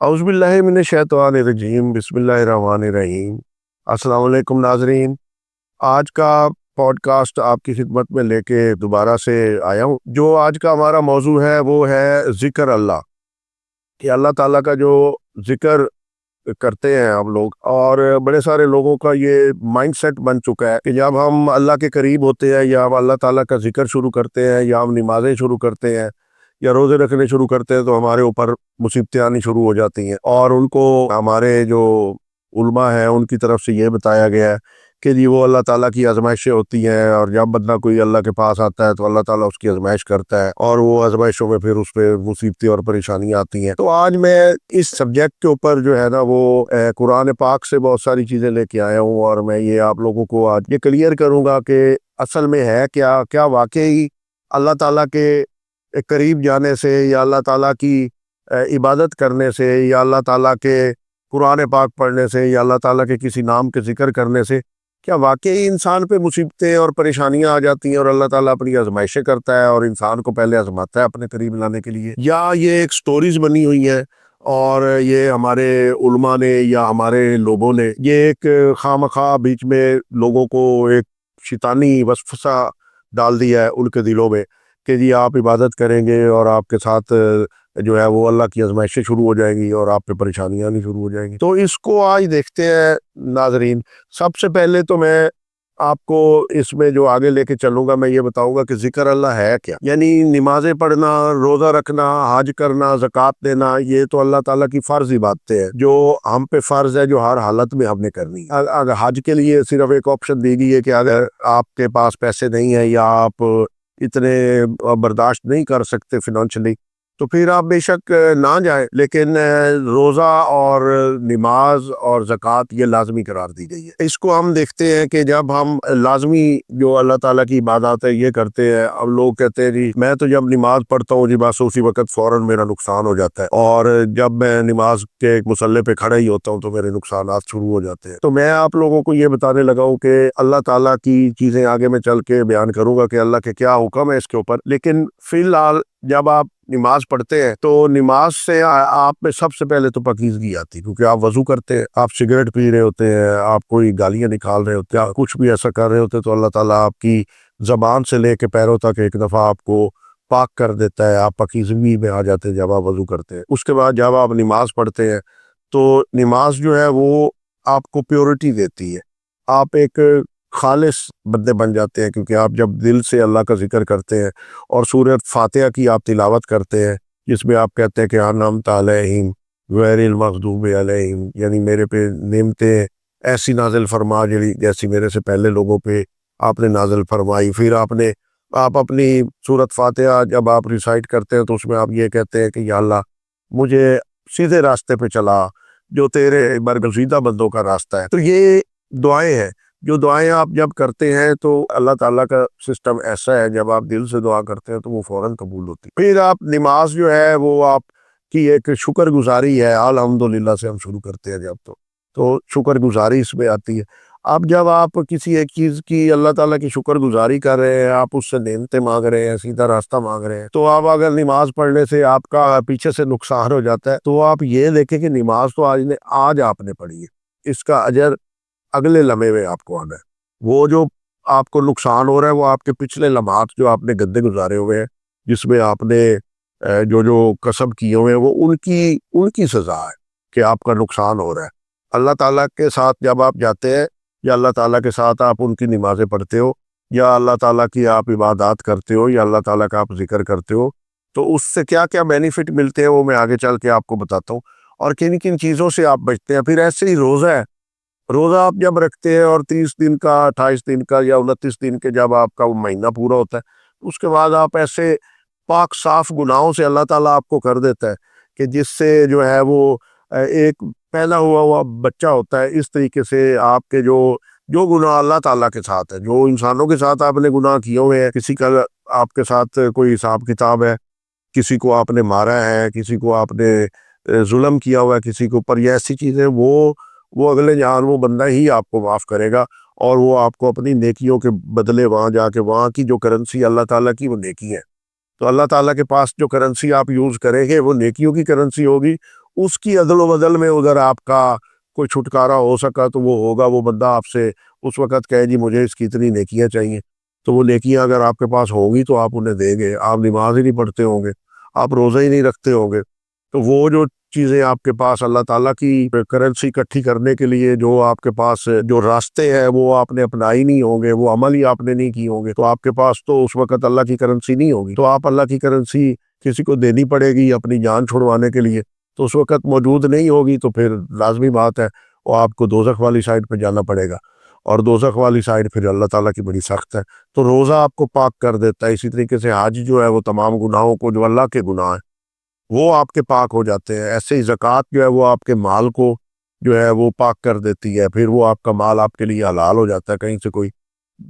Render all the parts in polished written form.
اعوذ باللہ من الشیطان الرجیم، بسم اللہ الرحمن الرحیم۔ السلام علیکم ناظرین، آج کا پوڈ کاسٹ آپ کی خدمت میں لے کے دوبارہ سے آیا ہوں۔ جو آج کا ہمارا موضوع ہے وہ ہے ذکر اللہ، کہ اللہ تعالیٰ کا جو ذکر کرتے ہیں ہم لوگ، اور بڑے سارے لوگوں کا یہ مائنڈ سیٹ بن چکا ہے کہ جب ہم اللہ کے قریب ہوتے ہیں یا ہم اللہ تعالیٰ کا ذکر شروع کرتے ہیں یا ہم نمازیں شروع کرتے ہیں یا روزے رکھنے شروع کرتے ہیں تو ہمارے اوپر مصیبتیں آنی شروع ہو جاتی ہیں، اور ان کو ہمارے جو علماء ہیں ان کی طرف سے یہ بتایا گیا ہے کہ جی وہ اللہ تعالیٰ کی آزمائشیں ہوتی ہیں، اور جب بندہ کوئی اللہ کے پاس آتا ہے تو اللہ تعالیٰ اس کی آزمائش کرتا ہے، اور وہ آزمائشوں میں پھر اس پہ مصیبتیں اور پریشانیاں آتی ہیں۔ تو آج میں اس سبجیکٹ کے اوپر جو ہے نا وہ قرآن پاک سے بہت ساری چیزیں لے کے آیا ہوں، اور میں یہ آپ لوگوں کو آج یہ کلیئر کروں گا کہ اصل میں ہے کیا واقعی اللہ تعالیٰ کے قریب جانے سے یا اللہ تعالیٰ کی عبادت کرنے سے یا اللہ تعالیٰ کے قرآن پاک پڑھنے سے یا اللہ تعالیٰ کے کسی نام کے ذکر کرنے سے کیا واقعی انسان پہ مصیبتیں اور پریشانیاں آ جاتی ہیں، اور اللہ تعالیٰ اپنی آزمائشیں کرتا ہے اور انسان کو پہلے آزماتا ہے اپنے قریب لانے کے لیے، یا یہ ایک سٹوریز بنی ہوئی ہیں اور یہ ہمارے علماء نے یا ہمارے لوگوں نے یہ ایک خواہ بیچ میں لوگوں کو ایک شیطانی وسوسہ ڈال دیا ہے ان کے دلوں میں کہ جی آپ عبادت کریں گے اور آپ کے ساتھ جو ہے وہ اللہ کی آزمائشیں شروع ہو جائیں گی اور آپ پہ پریشانیاں نہیں شروع ہو جائیں گی۔ تو اس کو آج دیکھتے ہیں ناظرین۔ سب سے پہلے تو میں آپ کو اس میں جو آگے لے کے چلوں گا میں یہ بتاؤں گا کہ ذکر اللہ ہے کیا۔ یعنی نمازیں پڑھنا، روزہ رکھنا، حج کرنا، زکوٰۃ دینا، یہ تو اللہ تعالیٰ کی فرض عبادتیں ہیں جو ہم پہ فرض ہے، جو ہر حالت میں ہم نے کرنی ہے۔ اگر حج کے لیے صرف ایک آپشن دی گئی ہے کہ اگر آپ کے پاس پیسے نہیں ہیں یا آپ اتنے برداشت نہیں کر سکتے فنانشلی تو پھر آپ بے شک نہ جائیں، لیکن روزہ اور نماز اور زکوٰۃ یہ لازمی قرار دی گئی ہے۔ اس کو ہم دیکھتے ہیں کہ جب ہم لازمی جو اللہ تعالیٰ کی عبادات ہے یہ کرتے ہیں، اب لوگ کہتے ہیں جی میں تو جب نماز پڑھتا ہوں جی بس اسی وقت فوراً میرا نقصان ہو جاتا ہے، اور جب میں نماز کے مسلح پہ کھڑا ہی ہوتا ہوں تو میرے نقصانات شروع ہو جاتے ہیں۔ تو میں آپ لوگوں کو یہ بتانے لگا ہوں کہ اللہ تعالیٰ کی چیزیں آگے میں چل کے بیان کروں گا کہ اللہ کے کیا حکم ہے اس کے اوپر، لیکن فی الحال جب آپ نماز پڑھتے ہیں تو نماز سے آپ میں سب سے پہلے تو پاکیزگی آتی، کیونکہ آپ وضو کرتے ہیں، آپ سگریٹ پی رہے ہوتے ہیں، آپ کوئی گالیاں نکال رہے ہوتے ہیں، آپ کچھ بھی ایسا کر رہے ہوتے ہیں تو اللہ تعالیٰ آپ کی زبان سے لے کے پیروں تک ایک دفعہ آپ کو پاک کر دیتا ہے، آپ پاکیزگی میں آ جاتے ہیں جب آپ وضو کرتے ہیں۔ اس کے بعد جب آپ نماز پڑھتے ہیں تو نماز جو ہے وہ آپ کو پیورٹی دیتی ہے، آپ ایک خالص بندے بن جاتے ہیں، کیونکہ آپ جب دل سے اللہ کا ذکر کرتے ہیں اور سورۃ فاتحہ کی آپ تلاوت کرتے ہیں جس میں آپ کہتے ہیں کہ انعمت علیہم غیر المغضوب علیہم، یعنی میرے پہ نعمتیں ایسی نازل فرما جیسی میرے سے پہلے لوگوں پہ آپ نے نازل فرمائی۔ پھر آپ اپنی سورۃ فاتحہ جب آپ ریسائٹ کرتے ہیں تو اس میں آپ یہ کہتے ہیں کہ یا اللہ مجھے سیدھے راستے پہ چلا جو تیرے برگزیدہ بندوں کا راستہ ہے۔ تو یہ دعائیں ہیں، جو دعائیں آپ جب کرتے ہیں تو اللہ تعالیٰ کا سسٹم ایسا ہے جب آپ دل سے دعا کرتے ہیں تو وہ فوراً قبول ہوتی ہے۔ پھر آپ نماز جو ہے وہ آپ کی ایک شکر گزاری ہے، الحمدللہ سے ہم شروع کرتے ہیں جب تو شکر گزاری اس میں آتی ہے۔ اب جب آپ کسی ایک چیز کی اللہ تعالیٰ کی شکر گزاری کر رہے ہیں، آپ اس سے نعمتیں مانگ رہے ہیں، سیدھا راستہ مانگ رہے ہیں، تو آپ اگر نماز پڑھنے سے آپ کا پیچھے سے نقصان ہو جاتا ہے تو آپ یہ دیکھیں کہ نماز تو آج آپ نے پڑھی ہے، اس کا اجر اگلے لمحے میں آپ کو آنا ہے۔ وہ جو آپ کو نقصان ہو رہا ہے وہ آپ کے پچھلے لمحات جو آپ نے گندے گزارے ہوئے ہیں، جس میں آپ نے جو کسب کیے ہوئے ہیں، وہ ان کی سزا ہے کہ آپ کا نقصان ہو رہا ہے۔ اللہ تعالیٰ کے ساتھ جب آپ جاتے ہیں یا اللہ تعالیٰ کے ساتھ آپ ان کی نمازیں پڑھتے ہو یا اللہ تعالیٰ کی آپ عبادات کرتے ہو یا اللہ تعالیٰ کا آپ ذکر کرتے ہو تو اس سے کیا کیا بینیفٹ ملتے ہیں وہ میں آگے چل کے آپ کو بتاتا ہوں، اور کن کن چیزوں سے آپ بچتے ہیں۔ پھر ایسے ہی روزہ ہے، روزہ آپ جب رکھتے ہیں اور 30 دن کا، 28 دن کا یا 29 دن کے جب آپ کا وہ مہینہ پورا ہوتا ہے اس کے بعد آپ ایسے پاک صاف گناہوں سے اللہ تعالیٰ آپ کو کر دیتا ہے کہ جس سے جو ہے وہ ایک پیدا ہوا بچہ ہوتا ہے، اس طریقے سے آپ کے جو گناہ اللہ تعالیٰ کے ساتھ ہے، جو انسانوں کے ساتھ آپ نے گناہ کیے ہوئے ہیں، کسی کا آپ کے ساتھ کوئی حساب کتاب ہے، کسی کو آپ نے مارا ہے، کسی کو آپ نے ظلم کیا ہوا ہے کسی کے اوپر، یہ ایسی چیزیں وہ اگلے جہان وہ بندہ ہی آپ کو معاف کرے گا، اور وہ آپ کو اپنی نیکیوں کے بدلے وہاں جا کے وہاں کی جو کرنسی اللہ تعالیٰ کی وہ نیکی ہے، تو اللہ تعالیٰ کے پاس جو کرنسی آپ یوز کریں گے وہ نیکیوں کی کرنسی ہوگی، اس کی عدل و بدل میں اگر آپ کا کوئی چھٹکارا ہو سکا تو وہ ہوگا. وہ بندہ آپ سے اس وقت کہے جی مجھے اس کی اتنی نیکیاں چاہیے، تو وہ نیکیاں اگر آپ کے پاس ہوگی تو آپ انہیں دیں گے. آپ نماز ہی نہیں پڑھتے ہوں گے، آپ روزہ ہی نہیں رکھتے ہوں گے، تو وہ جو چیزیں آپ کے پاس اللہ تعالیٰ کی کرنسی اکٹھی کرنے کے لیے جو آپ کے پاس جو راستے ہیں وہ آپ نے اپنائی نہیں ہوں گے، وہ عمل ہی آپ نے نہیں کی ہوں گے، تو آپ کے پاس تو اس وقت اللہ کی کرنسی نہیں ہوگی. تو آپ اللہ کی کرنسی کسی کو دینی پڑے گی اپنی جان چھڑوانے کے لیے، تو اس وقت موجود نہیں ہوگی، تو پھر لازمی بات ہے وہ آپ کو دوزخ والی سائڈ پہ جانا پڑے گا. اور دوزخ والی سائڈ پھر اللہ تعالیٰ کی بڑی سخت ہے. تو روزہ آپ کو پاک کر دیتا ہے. اسی طریقے سے حج جو ہے وہ تمام گناہوں کو، جو اللہ کے گناہ ہیں وہ آپ کے پاک ہو جاتے ہیں. ایسے ہی زکوٰۃ جو ہے وہ آپ کے مال کو جو ہے وہ پاک کر دیتی ہے. پھر وہ آپ کا مال آپ کے لیے حلال ہو جاتا ہے. کہیں سے کوئی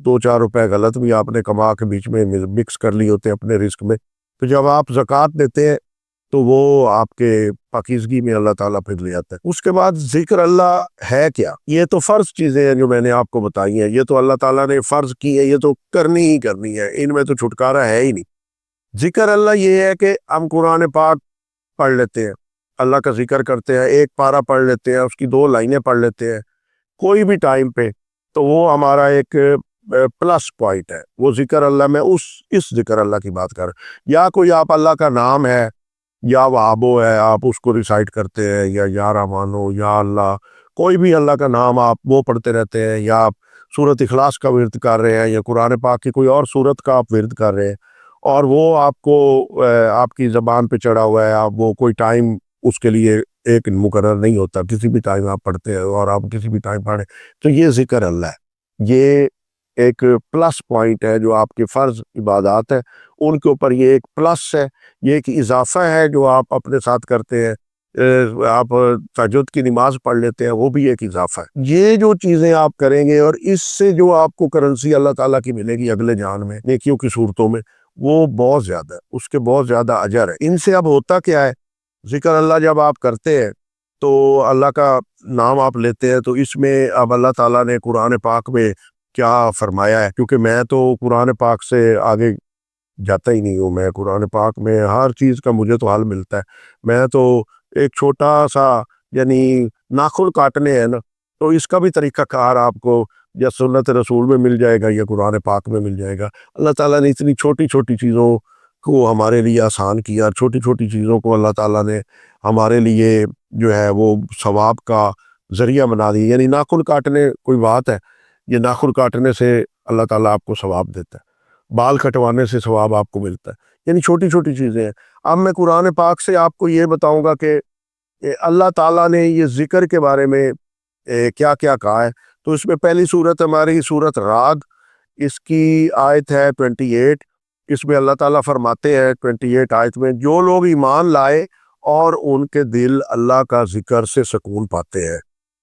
2-4 روپے غلط بھی آپ نے کما کے بیچ میں مکس کر لیے ہوتے ہیں اپنے رزق میں، تو جب آپ زکوٰۃ دیتے ہیں تو وہ آپ کے پاکیزگی میں اللہ تعالیٰ پھر لے آتا ہے. اس کے بعد ذکر اللہ ہے کیا؟ یہ تو فرض چیزیں ہیں جو میں نے آپ کو بتائی ہیں، یہ تو اللہ تعالیٰ نے فرض کی ہے، یہ تو کرنی ہی کرنی ہے، ان میں تو چھٹکارا ہے ہی نہیں. ذکر اللہ یہ ہے کہ ہم قرآن پاک پڑھ لیتے ہیں، اللہ کا ذکر کرتے ہیں، ایک پارہ پڑھ لیتے ہیں، اس کی 2 لائنیں پڑھ لیتے ہیں کوئی بھی ٹائم پہ، تو وہ ہمارا ایک پلس پوائنٹ ہے. وہ ذکر اللہ میں اس ذکر اللہ کی بات کر رہے ہیں. یا کوئی آپ اللہ کا نام ہے یا وہابو ہے، آپ اس کو ریسائٹ کرتے ہیں، یا رحمانو یا اللہ، کوئی بھی اللہ کا نام آپ وہ پڑھتے رہتے ہیں، یا آپ سورۃ اخلاص کا ورد کر رہے ہیں، یا قرآن پاک کی کوئی اور سورت کا آپ ورد کر رہے ہیں، اور وہ آپ کو آپ کی زبان پہ چڑھا ہوا ہے، آپ وہ کوئی ٹائم اس کے لیے ایک مقرر نہیں ہوتا، کسی بھی ٹائم آپ پڑھتے ہیں اور آپ کسی بھی ٹائم پڑھیں، تو یہ ذکر اللہ ہے. یہ ایک پلس پوائنٹ ہے. جو آپ کے فرض عبادات ہے ان کے اوپر یہ ایک پلس ہے، یہ ایک اضافہ ہے جو آپ اپنے ساتھ کرتے ہیں. آپ تہجد کی نماز پڑھ لیتے ہیں، وہ بھی ایک اضافہ ہے. یہ جو چیزیں آپ کریں گے اور اس سے جو آپ کو کرنسی اللہ تعالیٰ کی ملے گی اگلے جان میں نیکیوں کی صورتوں میں، وہ بہت زیادہ ہے، اس کے بہت زیادہ اجر ہے. ان سے اب ہوتا کیا ہے، ذکر اللہ جب آپ کرتے ہیں تو اللہ کا نام آپ لیتے ہیں، تو اس میں اب اللہ تعالیٰ نے قرآن پاک میں کیا فرمایا ہے، کیونکہ میں تو قرآن پاک سے آگے جاتا ہی نہیں ہوں. میں قرآن پاک میں ہر چیز کا مجھے تو حل ملتا ہے. میں تو ایک چھوٹا سا یعنی ناخن کاٹنے ہیں نا، تو اس کا بھی طریقہ کار آپ کو یا سنت رسول میں مل جائے گا یا قرآن پاک میں مل جائے گا. اللہ تعالیٰ نے اتنی چھوٹی چھوٹی چیزوں کو ہمارے لیے آسان کیا، چھوٹی چھوٹی چیزوں کو اللہ تعالیٰ نے ہمارے لیے جو ہے وہ ثواب کا ذریعہ بنا دی. یعنی ناخن کاٹنے کوئی بات ہے، یہ ناخن کاٹنے سے اللہ تعالیٰ آپ کو ثواب دیتا ہے، بال کٹوانے سے ثواب آپ کو ملتا ہے. یعنی چھوٹی چھوٹی چیزیں ہیں. اب میں قرآن پاک سے آپ کو یہ بتاؤں گا کہ اللہ تعالیٰ نے یہ ذکر کے بارے میں کیا کیا کہا ہے. تو اس میں پہلی صورت ہماری صورت راگ، اس کی آیت ہے 28. اس میں اللہ تعالیٰ فرماتے ہیں 28 آیت میں، جو لوگ ایمان لائے اور ان کے دل اللہ کا ذکر سے سکون پاتے ہیں.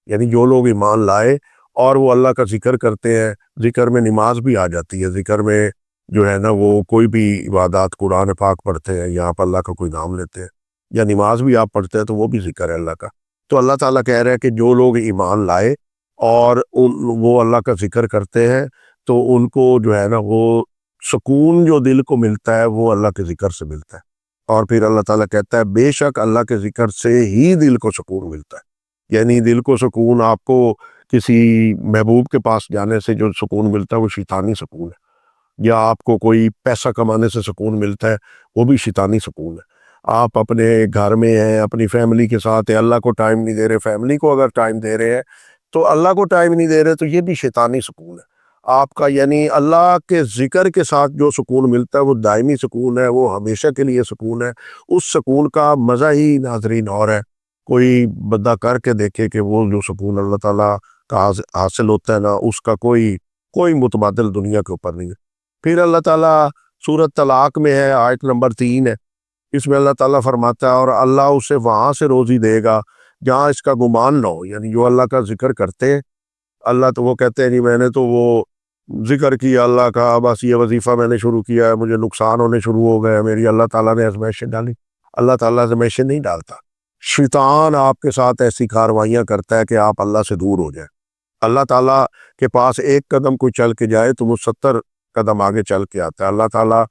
یعنی جو لوگ ایمان لائے اور وہ اللہ کا ذکر کرتے ہیں، ذکر میں نماز بھی آ جاتی ہے، ذکر میں جو ہے نا وہ کوئی بھی عبادات قرآن پاک پڑھتے ہیں یا آپ اللہ کا کوئی نام لیتے ہیں یا نماز بھی آپ پڑھتے ہیں تو وہ بھی ذکر ہے اللہ کا. تو اللہ تعالیٰ کہہ رہے ہیں کہ جو لوگ ایمان لائے اور وہ اللہ کا ذکر کرتے ہیں تو ان کو جو ہے نا وہ سکون جو دل کو ملتا ہے وہ اللہ کے ذکر سے ملتا ہے. اور پھر اللہ تعالیٰ کہتا ہے بے شک اللہ کے ذکر سے ہی دل کو سکون ملتا ہے. یعنی دل کو سکون آپ کو کسی محبوب کے پاس جانے سے جو سکون ملتا ہے وہ شیطانی سکون ہے، یا آپ کو کوئی پیسہ کمانے سے سکون ملتا ہے وہ بھی شیطانی سکون ہے. آپ اپنے گھر میں ہیں، اپنی فیملی کے ساتھ ہیں، اللہ کو ٹائم نہیں دے رہے، فیملی کو اگر ٹائم دے رہے ہیں تو اللہ کو ٹائم نہیں دے رہے، تو یہ بھی شیطانی سکون ہے آپ کا. یعنی اللہ کے ذکر کے ساتھ جو سکون ملتا ہے وہ دائمی سکون ہے، وہ ہمیشہ کے لیے سکون ہے. اس سکون کا مزہ ہی ناظرین اور ہے. کوئی بندہ کر کے دیکھے کہ وہ جو سکون اللہ تعالیٰ کا حاصل ہوتا ہے نا، اس کا کوئی متبادل دنیا کے اوپر نہیں ہے. پھر اللہ تعالیٰ سورۃ طلاق میں ہے، آیت نمبر 3 ہے. اس میں اللہ تعالیٰ فرماتا ہے اور اللہ اسے وہاں سے روزی دے گا جہاں اس کا گمان نہ ہو. یعنی جو اللہ کا ذکر کرتے ہیں، اللہ تو وہ کہتے ہیں جی میں نے تو وہ ذکر کیا اللہ کا، بس یہ وظیفہ میں نے شروع کیا ہے، مجھے نقصان ہونے شروع ہو گئے میری، اللہ تعالیٰ نے آزمائشیں ڈالی. اللہ تعالیٰ آزمائشیں نہیں ڈالتا. شیطان آپ کے ساتھ ایسی کاروائیاں کرتا ہے کہ آپ اللہ سے دور ہو جائیں. اللہ تعالیٰ کے پاس ایک قدم کوئی چل کے جائے تو وہ 70 قدم آگے چل کے آتا ہے. اللہ تعالیٰ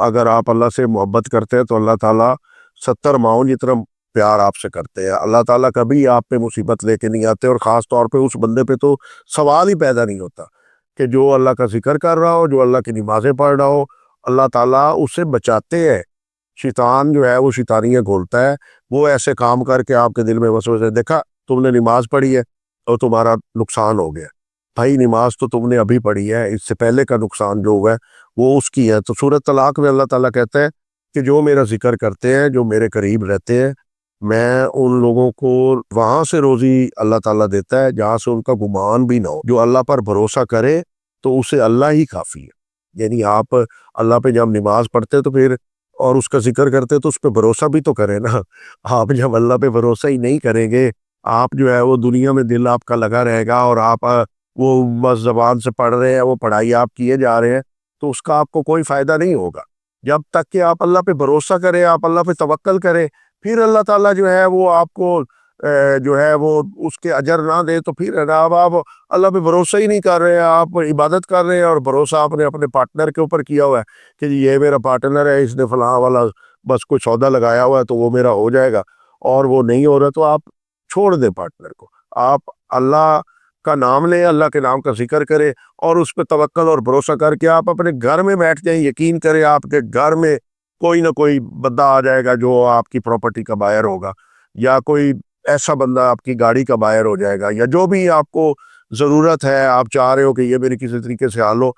اگر آپ اللہ سے محبت کرتے ہیں تو اللہ تعالیٰ 70 ماؤں جتنا پیار آپ سے کرتے ہیں. اللہ تعالیٰ کبھی آپ پہ مصیبت لے کے نہیں آتے, اور خاص طور پہ اس بندے پہ تو سوال ہی پیدا نہیں ہوتا کہ جو اللہ کا ذکر کر رہا ہو, جو اللہ کی نمازیں پڑھ رہا ہو, اللہ تعالیٰ اسے بچاتے ہیں. شیطان جو ہے وہ شیطانیاں گھولتا ہے, وہ ایسے کام کر کے آپ کے دل میں وسوسے, دیکھا تم نے نماز پڑھی ہے اور تمہارا نقصان ہو گیا. بھائی نماز تو تم نے ابھی پڑھی ہے, اس سے پہلے کا نقصان جو ہوا ہے وہ اس کی ہے. تو سورۃ طلاق میں اللہ تعالیٰ کہتا ہے کہ جو میرا ذکر کرتے ہیں, جو میرے قریب رہتے ہیں, میں ان لوگوں کو وہاں سے روزی اللہ تعالیٰ دیتا ہے جہاں سے ان کا گمان بھی نہ ہو. جو اللہ پر بھروسہ کرے تو اسے اللہ ہی کافی ہے. یعنی آپ اللہ پہ جب نماز پڑھتے تو پھر اور اس کا ذکر کرتے تو اس پہ بھروسہ بھی تو کریں نا. آپ جب اللہ پہ بھروسہ ہی نہیں کریں گے, آپ جو ہے وہ دنیا میں دل آپ کا لگا رہے گا, اور آپ وہ بس زبان سے پڑھ رہے ہیں, وہ پڑھائی آپ کیے جا رہے ہیں, تو اس کا آپ کو کوئی فائدہ نہیں ہوگا. جب تک کہ آپ اللہ پہ بھروسہ کریں, آپ اللہ پہ توکل کریں, پھر اللہ تعالیٰ جو ہے وہ آپ کو جو ہے وہ اس کے اجر نہ دے تو پھر اب آپ اللہ پہ بھروسہ ہی نہیں کر رہے ہیں, آپ عبادت کر رہے ہیں اور بھروسہ آپ نے اپنے پارٹنر کے اوپر کیا ہوا ہے کہ جی یہ میرا پارٹنر ہے, اس نے فلاں والا بس کوئی سودا لگایا ہوا ہے تو وہ میرا ہو جائے گا, اور وہ نہیں ہو رہا تو آپ چھوڑ دیں پارٹنر کو. آپ اللہ کا نام لیں, اللہ کے نام کا ذکر کریں, اور اس پہ توکل اور بھروسہ کر کے آپ اپنے گھر میں بیٹھ جائیں. یقین کریں آپ کے گھر میں کوئی نہ کوئی بندہ آ جائے گا جو آپ کی پراپرٹی کا بائر ہوگا, یا کوئی ایسا بندہ آپ کی گاڑی کا بائر ہو جائے گا, یا جو بھی آپ کو ضرورت ہے, آپ چاہ رہے ہو کہ یہ میری کسی طریقے سے حل ہو,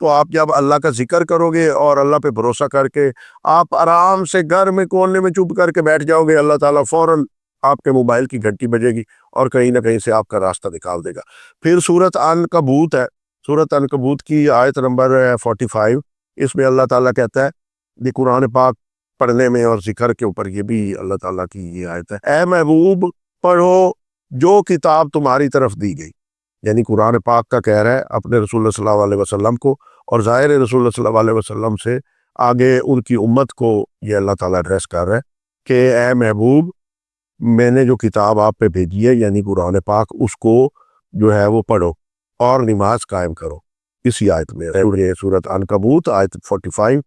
تو آپ جب اللہ کا ذکر کرو گے اور اللہ پہ بھروسہ کر کے آپ آرام سے گھر میں کونے میں چپ کر کے بیٹھ جاؤ گے, اللہ تعالیٰ فوراً آپ کے موبائل کی گھنٹی بجے گی اور کہیں نہ کہیں سے آپ کا راستہ نکال دے گا. پھر سورۃ عنکبوت ہے, سورۃ عنکبوت کی آیت نمبر 45, اس میں اللہ تعالیٰ کہتا ہے, یہ قرآن پاک پڑھنے میں اور ذکر کے اوپر یہ بھی اللہ تعالیٰ کی یہ آیت ہے, اے محبوب پڑھو جو کتاب تمہاری طرف دی گئی. یعنی قرآن پاک کا کہہ رہا ہے اپنے رسول اللہ صلی اللہ علیہ وسلم کو, اور ظاہر رسول اللہ صلی اللہ علیہ وسلم سے آگے ان کی امت کو یہ اللہ تعالیٰ ایڈریس کر رہا ہے کہ اے محبوب میں نے جو کتاب آپ پہ بھیجی ہے یعنی قرآن پاک, اس کو جو ہے وہ پڑھو اور نماز قائم کرو. اسی آیت میں سورۃ عنکبوت آیت 45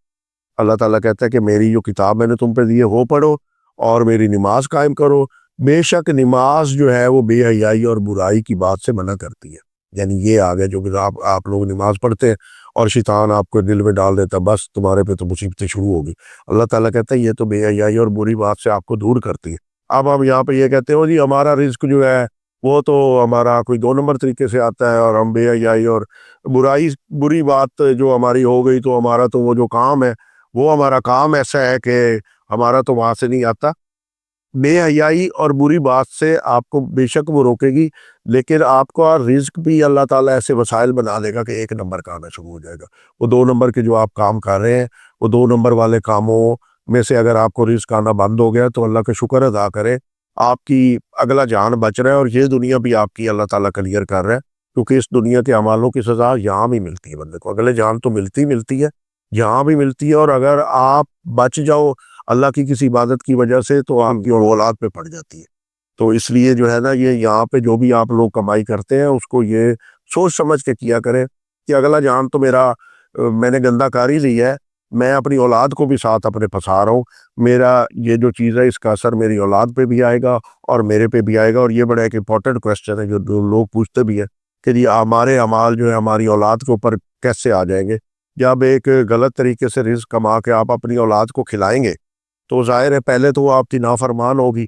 اللہ تعالیٰ کہتا ہے کہ میری جو کتاب میں نے تم پہ دی ہے وہ پڑھو اور میری نماز قائم کرو. بے شک نماز جو ہے وہ بے حیائی اور برائی کی بات سے منع کرتی ہے. یعنی یہ آگے جو آپ لوگ نماز پڑھتے ہیں اور شیطان آپ کو دل میں ڈال دیتا بس تمہارے پہ تو مصیبتیں شروع ہوگی, اللہ تعالیٰ کہتا ہے یہ تو بے حیائی اور بری بات سے آپ کو دور کرتی ہے. اب ہم یہاں پہ یہ کہتے ہو جی ہمارا رزق جو ہے وہ تو ہمارا کوئی 2 نمبر طریقے سے آتا ہے, اور ہم بے حیائی اور بری بات جو ہماری ہو گئی تو ہمارا تو وہ جو کام ہے وہ ہمارا کام ایسا ہے کہ ہمارا تو وہاں سے نہیں آتا. بے حیائی اور بری بات سے آپ کو بے شک وہ روکے گی, لیکن آپ کا رزق بھی اللہ تعالیٰ ایسے وسائل بنا دے گا کہ 1 نمبر کا آنا شروع ہو جائے گا. وہ 2 نمبر کے جو آپ کام کر رہے ہیں وہ 2 نمبر والے کاموں میں سے اگر آپ کو رزق آنا بند ہو گیا تو اللہ کا شکر ادا کرے, آپ کی اگلا جان بچ رہا ہے اور یہ دنیا بھی آپ کی اللہ تعالیٰ کلیئر کر رہا ہے, کیونکہ اس دنیا کے اعمالوں کی سزا یہاں بھی ملتی ہے بندے کو. اگلے جان تو ملتی ہے, یہاں بھی ملتی ہے, اور اگر آپ بچ جاؤ اللہ کی کسی عبادت کی وجہ سے تو آپ کی اولاد پہ پڑ جاتی ہے. تو اس لیے جو ہے نا یہ یہاں پہ جو بھی آپ لوگ کمائی کرتے ہیں اس کو یہ سوچ سمجھ کے کیا کریں کہ اگلا جان تو میرا میں نے گندہ کاری لی ہے, میں اپنی اولاد کو بھی ساتھ اپنے پھنسا رہا ہوں, میرا یہ جو چیز ہے اس کا اثر میری اولاد پہ بھی آئے گا اور میرے پہ بھی آئے گا. اور یہ بڑا ایک امپورٹنٹ کویسچن ہے جو لوگ پوچھتے بھی ہیں کہ جی ہمارے اعمال جو ہے ہماری اولاد کے اوپر کیسے آ جائیں گے. جب ایک غلط طریقے سے رزق کما کے آپ اپنی اولاد کو کھلائیں گے تو ظاہر ہے پہلے تو وہ آپ کی نافرمان ہوگی,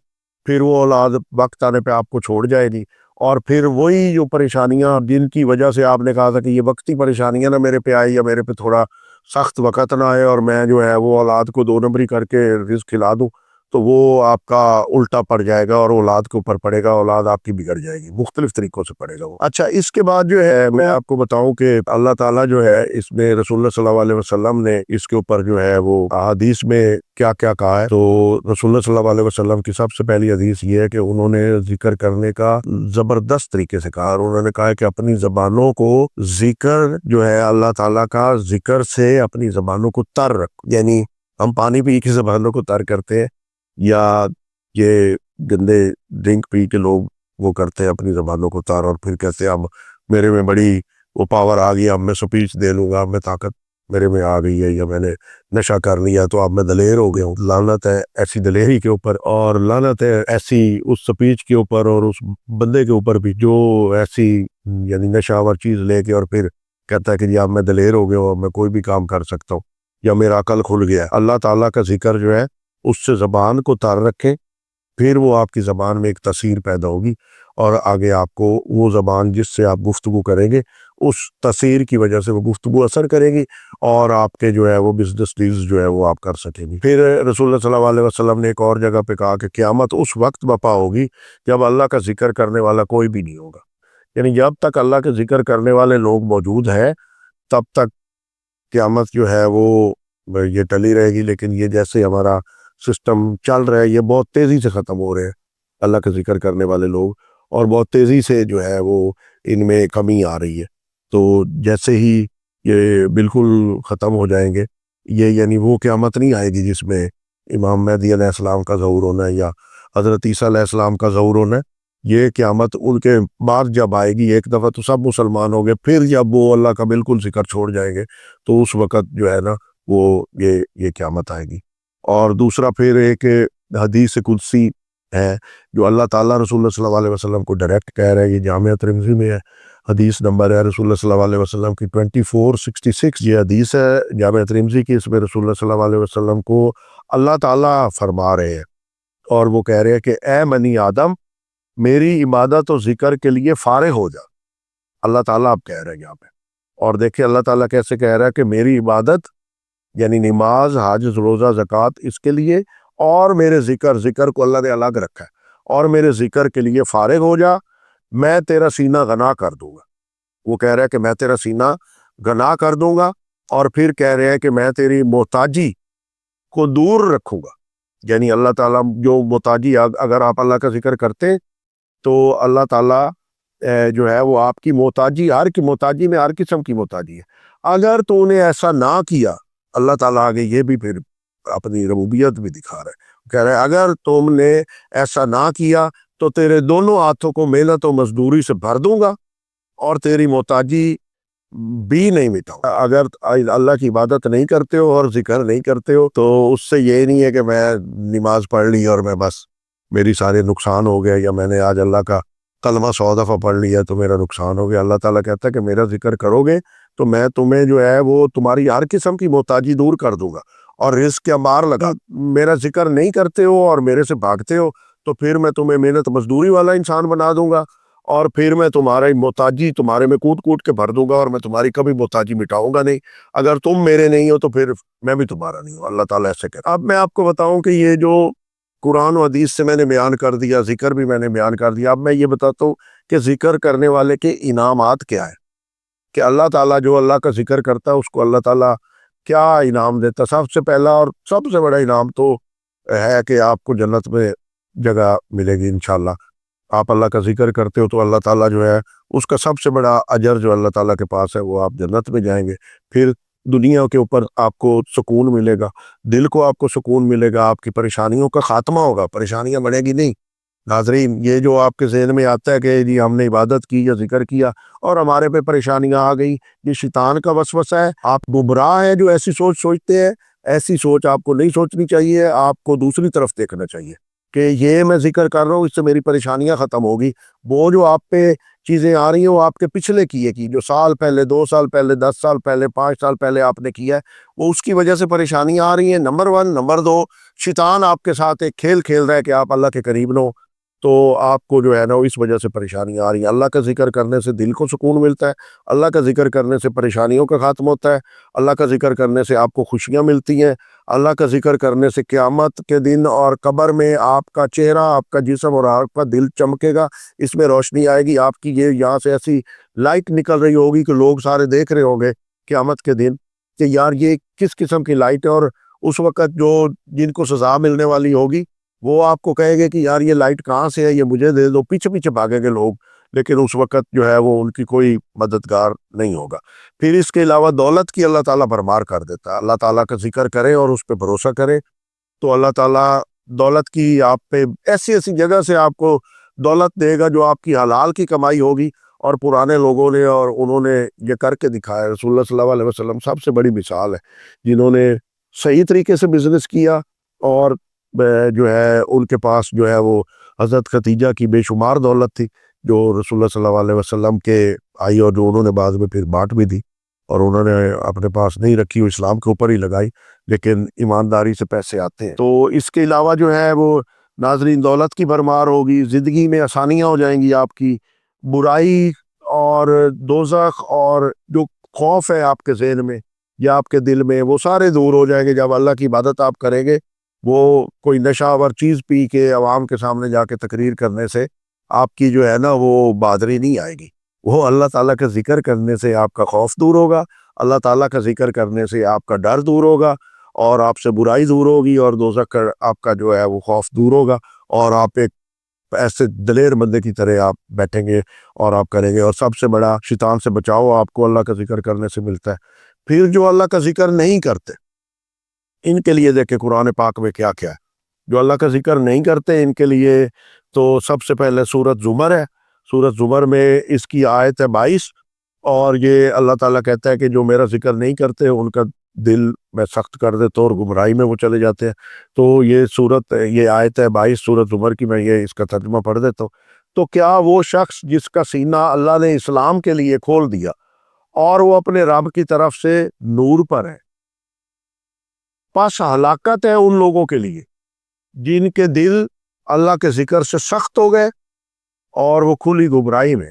پھر وہ اولاد وقت آنے پہ آپ کو چھوڑ جائے گی, اور پھر وہی جو پریشانیاں جن کی وجہ سے آپ نے کہا تھا کہ یہ وقتی پریشانیاں نہ میرے پہ آئی یا میرے پہ تھوڑا سخت وقت نہ آئے اور میں جو ہے وہ اولاد کو 2 نمبری کر کے رزق کھلا دوں, تو وہ آپ کا الٹا پڑ جائے گا اور اولاد کے اوپر پڑے گا, اولاد آپ کی بگڑ جائے گی, مختلف طریقوں سے پڑے گا وہ. اچھا اس کے بعد جو ہے میں آپ کو بتاؤں کہ اللہ تعالیٰ جو ہے اس میں رسول اللہ صلی اللہ علیہ وسلم نے اس کے اوپر جو ہے وہ حدیث میں کیا کیا کہا ہے. تو رسول اللہ صلی اللہ علیہ وسلم کی سب سے پہلی حدیث یہ ہے کہ انہوں نے ذکر کرنے کا زبردست طریقے سے کہا, اور انہوں نے کہا کہ اپنی زبانوں کو ذکر جو ہے اللہ تعالیٰ کا ذکر سے اپنی زبانوں کو تر رکھ. یعنی ہم پانی پی کے زبانوں کو تر کرتے ہیں, یا یہ گندے ڈرنک پی کے لوگ وہ کرتے ہیں اپنی زبانوں کو تار, اور پھر کہتے ہیں اب میرے میں بڑی وہ پاور آ گئی, اب میں سپیچ دے لوں گا, اب میں طاقت. میرے میں آ گئی ہے یا میں نے نشہ کر لیا تو اب میں دلیر ہو گیا ہوں. لعنت ہے ایسی دلیری کے اوپر، اور لعنت ہے ایسی اس سپیچ کے اوپر اور اس بندے کے اوپر بھی جو ایسی یعنی نشہ آور چیز لے کے اور پھر کہتا ہے کہ جی اب میں دلیر ہو گیا ہوں، اب میں کوئی بھی کام کر سکتا ہوں یا میرا عقل کھل گیا ہے. اللہ تعالیٰ کا ذکر جو ہے اس سے زبان کو تر رکھیں، پھر وہ آپ کی زبان میں ایک تاثیر پیدا ہوگی، اور آگے آپ کو وہ زبان جس سے آپ گفتگو کریں گے اس تاثیر کی وجہ سے وہ گفتگو اثر کرے گی، اور آپ کے جو ہے وہ بزنس ڈیلز جو ہے وہ آپ کر سکیں گے. پھر رسول اللہ صلی اللہ علیہ وسلم نے ایک اور جگہ پہ کہا کہ قیامت اس وقت برپا ہوگی جب اللہ کا ذکر کرنے والا کوئی بھی نہیں ہوگا. یعنی جب تک اللہ کے ذکر کرنے والے لوگ موجود ہیں تب تک قیامت جو ہے وہ یہ ٹلی رہے گی. لیکن یہ جیسے ہمارا سسٹم چل رہا ہے یہ بہت تیزی سے ختم ہو رہے ہیں اللہ کا ذکر کرنے والے لوگ، اور بہت تیزی سے جو ہے وہ ان میں کمی آ رہی ہے. تو جیسے ہی یہ بالکل ختم ہو جائیں گے، یہ یعنی وہ قیامت نہیں آئے گی جس میں امام مہدی علیہ السلام کا ظہور ہونا ہے یا حضرت عیسیٰ علیہ السلام کا ظہور ہونا ہے. یہ قیامت ان کے بعد جب آئے گی، ایک دفعہ تو سب مسلمان ہو گئے، پھر جب وہ اللہ کا بالکل ذکر چھوڑ جائیں گے تو اس وقت جو ہے نا وہ یہ قیامت آئے گی. اور دوسرا پھر ایک حدیث قدسی ہے جو اللہ تعالیٰ رسول اللہ صلی اللہ علیہ وسلم کو ڈائریکٹ کہہ رہا ہے. یہ جامعہ ترمذی میں ہے، حدیث نمبر ہے رسول اللہ صلی اللہ علیہ وسلم کی 2466. یہ حدیث ہے جامعہ ترمذی کی. اس میں رسول اللہ صلی اللہ علیہ وسلم کو اللہ تعالیٰ فرما رہے ہیں اور وہ کہہ رہے ہیں کہ اے بنی آدم، میری عبادت و ذکر کے لیے فارغ ہو جا. اللہ تعالیٰ آپ کہہ رہے ہیں یہاں پہ. اور دیکھیں اللہ تعالیٰ کیسے کہہ رہا ہے کہ میری عبادت یعنی نماز، حج، روزہ، زکوٰۃ اس کے لیے، اور میرے ذکر کو اللہ نے الگ رکھا ہے، اور میرے ذکر کے لیے فارغ ہو جا، میں تیرا سینہ غنا کر دوں گا. وہ کہہ رہا ہے کہ میں تیرا سینہ غنا کر دوں گا، اور پھر کہہ رہے ہیں کہ میں تیری محتاجی کو دور رکھوں گا. یعنی اللہ تعالیٰ جو محتاجی، اگر آپ اللہ کا ذکر کرتے تو اللہ تعالیٰ جو ہے وہ آپ کی محتاجی، محتاجی میں ہر قسم کی محتاجی ہے. اگر تو نے ایسا نہ کیا، اللہ تعالیٰ آگے یہ بھی پھر اپنی ربوبیت بھی دکھا رہا ہے، کہہ رہا ہے اگر تم نے ایسا نہ کیا تو تیرے دونوں ہاتھوں کو محنت و مزدوری سے بھر دوں گا اور تیری محتاجی بھی نہیں مٹاؤں. اگر اللہ کی عبادت نہیں کرتے ہو اور ذکر نہیں کرتے ہو تو اس سے یہ نہیں ہے کہ میں نماز پڑھ لی اور میں بس میری سارے نقصان ہو گیا، یا میں نے آج اللہ کا کلمہ 100 دفعہ پڑھ لیا تو میرا نقصان ہو گیا. اللہ تعالیٰ کہتا ہے کہ میرا ذکر کرو گے تو میں تمہیں جو ہے وہ تمہاری ہر قسم کی محتاجی دور کر دوں گا، اور رزق کے انبار لگا. میرا ذکر نہیں کرتے ہو اور میرے سے بھاگتے ہو تو پھر میں تمہیں محنت مزدوری والا انسان بنا دوں گا، اور پھر میں تمہاری محتاجی تمہارے میں کوٹ کوٹ کے بھر دوں گا، اور میں تمہاری کبھی محتاجی مٹاؤں گا نہیں. اگر تم میرے نہیں ہو تو پھر میں بھی تمہارا نہیں ہوں. اللہ تعالیٰ ایسے کہتا ہے. اب میں آپ کو بتاؤں کہ یہ جو قرآن و حدیث سے میں نے بیان کر دیا، ذکر بھی میں نے بیان کر دیا، اب میں یہ بتاتا ہوں کہ ذکر کرنے والے کے انعامات کیا ہے، کہ اللہ تعالیٰ جو اللہ کا ذکر کرتا ہے اس کو اللہ تعالیٰ کیا انعام دیتا. سب سے پہلا اور سب سے بڑا انعام تو ہے کہ آپ کو جنت میں جگہ ملے گی انشاءاللہ. آپ اللہ کا ذکر کرتے ہو تو اللہ تعالیٰ جو ہے اس کا سب سے بڑا اجر جو اللہ تعالیٰ کے پاس ہے وہ آپ جنت میں جائیں گے. پھر دنیا کے اوپر آپ کو سکون ملے گا، دل کو آپ کو سکون ملے گا، آپ کی پریشانیوں کا خاتمہ ہوگا، پریشانیاں بڑھیں گی نہیں. ناظرین، یہ جو آپ کے ذہن میں آتا ہے کہ جی ہم نے عبادت کی یا ذکر کیا اور ہمارے پہ پریشانیاں آ گئی، یہ شیطان کا وسوسہ ہے. آپ گمراہ ہیں جو ایسی سوچ سوچتے ہیں. ایسی سوچ آپ کو نہیں سوچنی چاہیے، آپ کو دوسری طرف دیکھنا چاہیے کہ یہ میں ذکر کر رہا ہوں اس سے میری پریشانیاں ختم ہوگی. وہ جو آپ پہ چیزیں آ رہی ہیں وہ آپ کے پچھلے کیے کی، جو سال پہلے، 2 سال پہلے، 10 سال پہلے، 5 سال پہلے آپ نے کیا ہے، وہ اس کی وجہ سے پریشانیاں آ رہی ہیں. نمبر 1. نمبر 2، شیطان آپ کے ساتھ ایک کھیل کھیل رہا ہے کہ آپ اللہ کے قریب نہ ہو، تو آپ کو جو ہے نا اس وجہ سے پریشانیاں آ رہی ہیں. اللہ کا ذکر کرنے سے دل کو سکون ملتا ہے، اللہ کا ذکر کرنے سے پریشانیوں کا خاتمہ ہوتا ہے، اللہ کا ذکر کرنے سے آپ کو خوشیاں ملتی ہیں، اللہ کا ذکر کرنے سے قیامت کے دن اور قبر میں آپ کا چہرہ، آپ کا جسم اور آپ کا دل چمکے گا، اس میں روشنی آئے گی. آپ کی یہ یہاں سے ایسی لائٹ نکل رہی ہوگی کہ لوگ سارے دیکھ رہے ہوں گے قیامت کے دن کہ یار یہ کس قسم کی لائٹ ہے. اور اس وقت جو جن کو سزا ملنے والی ہوگی وہ آپ کو کہے گے کہ یار یہ لائٹ کہاں سے ہے، یہ مجھے دے دو. پیچھے پیچھے بھاگیں گے لوگ، لیکن اس وقت جو ہے وہ ان کی کوئی مددگار نہیں ہوگا. پھر اس کے علاوہ دولت کی اللہ تعالیٰ بھرمار کر دیتا ہے. اللہ تعالیٰ کا ذکر کرے اور اس پہ بھروسہ کرے تو اللہ تعالیٰ دولت کی آپ پہ ایسی ایسی جگہ سے آپ کو دولت دے گا جو آپ کی حلال کی کمائی ہوگی، اور پرانے لوگوں نے اور انہوں نے یہ کر کے دکھایا. رسول اللہ صلی اللہ علیہ وسلم سب سے بڑی مثال ہے جنہوں نے صحیح طریقے سے بزنس کیا. اور جو ہے ان کے پاس جو ہے وہ حضرت خدیجہ کی بے شمار دولت تھی جو رسول اللہ صلی اللہ علیہ وسلم کے آئی، اور جو انہوں نے بعد میں پھر بانٹ بھی دی اور انہوں نے اپنے پاس نہیں رکھی، وہ اسلام کے اوپر ہی لگائی. لیکن ایمانداری سے پیسے آتے ہیں. تو اس کے علاوہ جو ہے وہ ناظرین دولت کی بھرمار ہوگی، زندگی میں آسانیاں ہو جائیں گی آپ کی، برائی اور دوزخ اور جو خوف ہے آپ کے ذہن میں یا آپ کے دل میں وہ سارے دور ہو جائیں گے جب اللہ کی عبادت آپ کریں گے. وہ کوئی نشہ آور چیز پی کے عوام کے سامنے جا کے تقریر کرنے سے آپ کی جو ہے نا وہ بہادری نہیں آئے گی. وہ اللہ تعالیٰ کا ذکر کرنے سے آپ کا خوف دور ہوگا، اللہ تعالیٰ کا ذکر کرنے سے آپ کا ڈر دور ہوگا اور آپ سے برائی دور ہوگی اور دوزخ کا آپ کا جو ہے وہ خوف دور ہوگا، اور آپ ایک ایسے دلیر بندے کی طرح آپ بیٹھیں گے اور آپ کریں گے. اور سب سے بڑا شیطان سے بچاؤ آپ کو اللہ کا ذکر کرنے سے ملتا ہے. پھر جو اللہ کا ذکر نہیں کرتے ان کے لیے دیکھیں قرآن پاک میں کیا کیا ہے. جو اللہ کا ذکر نہیں کرتے ان کے لیے تو سب سے پہلے سورۃ زمر ہے. سورۃ زمر میں اس کی آیت ہے 22، اور یہ اللہ تعالیٰ کہتا ہے کہ جو میرا ذکر نہیں کرتے ان کا دل میں سخت کر دیتا ہوں اور گمراہی میں وہ چلے جاتے ہیں. تو یہ آیت ہے 22 سورۃ زمر کی، میں یہ اس کا ترجمہ پڑھ دیتا ہوں. تو کیا وہ شخص جس کا سینہ اللہ نے اسلام کے لیے کھول دیا اور وہ اپنے رب کی طرف سے نور پر ہے، پس ہلاکت ہے ان لوگوں کے لیے جن کے دل اللہ کے ذکر سے سخت ہو گئے اور وہ کھلی گمراہی میں.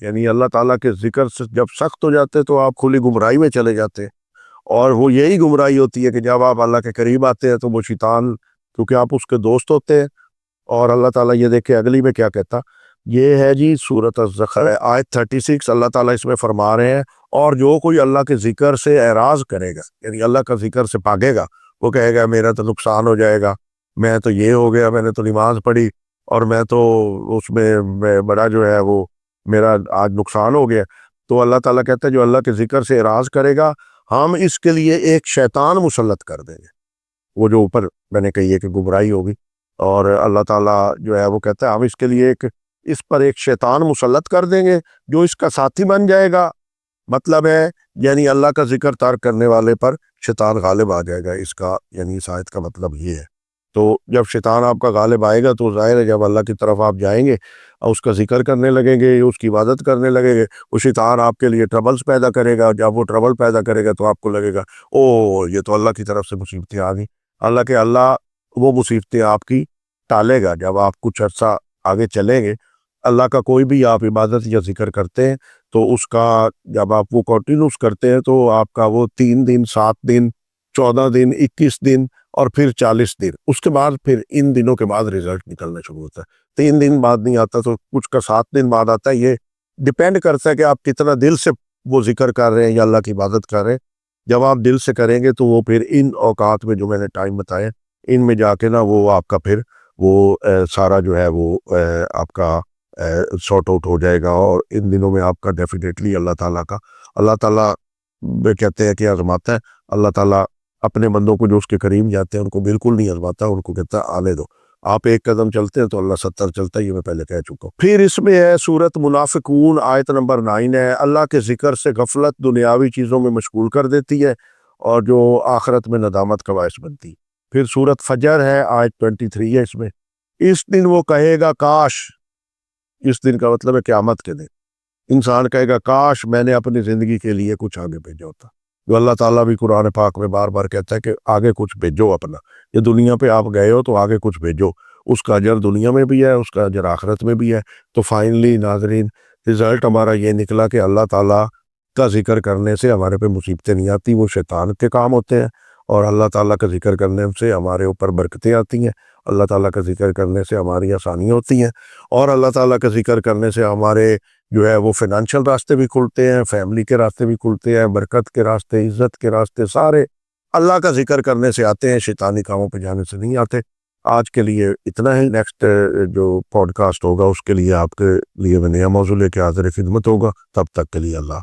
یعنی اللہ تعالیٰ کے ذکر سے جب سخت ہو جاتے تو آپ کھلی گمراہی میں چلے جاتے، اور وہ یہی گمراہی ہوتی ہے کہ جب آپ اللہ کے قریب آتے ہیں تو وہ شیطان، کیونکہ آپ اس کے دوست ہوتے ہیں. اور اللہ تعالیٰ یہ دیکھے اگلی میں کیا کہتا، یہ ہے جی سورۃ الزخرف آیت 36. اللہ تعالیٰ اس میں فرما رہے ہیں اور جو کوئی اللہ کے ذکر سے اعراض کرے گا، یعنی اللہ کا ذکر سے بھاگے گا، وہ کہے گا میرا تو نقصان ہو جائے گا، میں تو یہ ہو گیا، میں نے تو نماز پڑھی اور میں تو اس میں بڑا جو ہے وہ میرا آج نقصان ہو گیا. تو اللہ تعالیٰ کہتا ہے جو اللہ کے ذکر سے اعراض کرے گا ہم اس کے لیے ایک شیطان مسلط کر دیں گے. وہ جو اوپر میں نے کہی ہے کہ گمراہی ہوگی، اور اللہ تعالیٰ جو ہے وہ کہتا ہے ہم اس کے لیے اس پر ایک شیطان مسلط کر دیں گے جو اس کا ساتھی بن جائے گا. مطلب ہے یعنی اللہ کا ذکر ترک کرنے والے پر شیطان غالب آ جائے گا. اس کا یعنی اس آیت کا مطلب یہ ہے. تو جب شیطان آپ کا غالب آئے گا تو ظاہر ہے جب اللہ کی طرف آپ جائیں گے اور اس کا ذکر کرنے لگیں گے، اس کی عبادت کرنے لگیں گے، وہ شیطان آپ کے لیے ٹربلز پیدا کرے گا. جب وہ ٹربل پیدا کرے گا تو آپ کو لگے گا او یہ تو اللہ کی طرف سے مصیبتیں آ گئیں. حالانکہ اللہ وہ مصیبتیں آپ کی ٹالے گا. جب آپ کچھ عرصہ آگے چلیں گے اللہ کا کوئی بھی آپ عبادت یا ذکر کرتے ہیں تو اس کا جب آپ وہ کنٹینیوس کرتے ہیں تو آپ کا وہ 3 دن 7 دن 14 دن 21 دن اور پھر 40 دن، اس کے بعد پھر ان دنوں کے بعد رزلٹ نکلنا شروع ہوتا ہے. 3 دن بعد نہیں آتا تو کچھ کا 7 دن بعد آتا ہے. یہ ڈیپینڈ کرتا ہے کہ آپ کتنا دل سے وہ ذکر کر رہے ہیں یا اللہ کی عبادت کر رہے ہیں. جب آپ دل سے کریں گے تو وہ پھر ان اوقات میں جو میں نے ٹائم بتایا ان میں جا کے نا وہ آپ کا پھر وہ سارا جو ہے وہ آپ کا سارٹ آؤٹ ہو جائے گا. اور ان دنوں میں آپ کا ڈیفینیٹلی اللہ تعالیٰ کہتے ہیں کہ آزماتا ہے. اللہ تعالیٰ اپنے بندوں کو جو اس کے قریب جاتے ہیں ان کو بالکل نہیں آزماتا، ان کو کہتا ہے آنے دو. آپ ایک قدم چلتے ہیں تو اللہ 70 چلتا ہے، یہ میں پہلے کہہ چکا ہوں. پھر اس میں ہے سورۃ منافقون آیت نمبر 9 ہے. اللہ کے ذکر سے غفلت دنیاوی چیزوں میں مشغول کر دیتی ہے اور جو آخرت میں ندامت کا باعث بنتی ہے. پھر سورۃ فجر ہے آیت 23 ہے. اس میں اس دن وہ کہے گا کاش، اس دن کا مطلب ہے قیامت کے دن، انسان کہے گا کاش میں نے اپنی زندگی کے لیے کچھ آگے بھیجا ہوتا. جو اللہ تعالیٰ بھی قرآن پاک میں بار بار کہتا ہے کہ آگے کچھ بھیجو اپنا، یہ دنیا پہ آپ گئے ہو تو آگے کچھ بھیجو. اس کا اجر دنیا میں بھی ہے، اس کا اجر آخرت میں بھی ہے. تو فائنلی ناظرین رزلٹ ہمارا یہ نکلا کہ اللہ تعالیٰ کا ذکر کرنے سے ہمارے پہ مصیبتیں نہیں آتی، وہ شیطان کے کام ہوتے ہیں. اور اللہ تعالیٰ کا ذکر کرنے سے ہمارے اوپر برکتیں آتی ہیں، اللہ تعالیٰ کا ذکر کرنے سے ہماری آسانیاں ہوتی ہیں، اور اللہ تعالیٰ کا ذکر کرنے سے ہمارے جو ہے وہ فائنینشیل راستے بھی کھلتے ہیں، فیملی کے راستے بھی کھلتے ہیں، برکت کے راستے، عزت کے راستے سارے اللہ کا ذکر کرنے سے آتے ہیں، شیطانی کاموں پہ جانے سے نہیں آتے. آج کے لیے اتنا ہی. نیکسٹ جو پوڈ کاسٹ ہوگا اس کے لیے آپ کے لیے میں نیا موضوع لے کے حاضر خدمت ہوگا. تب تک کے لیے اللہ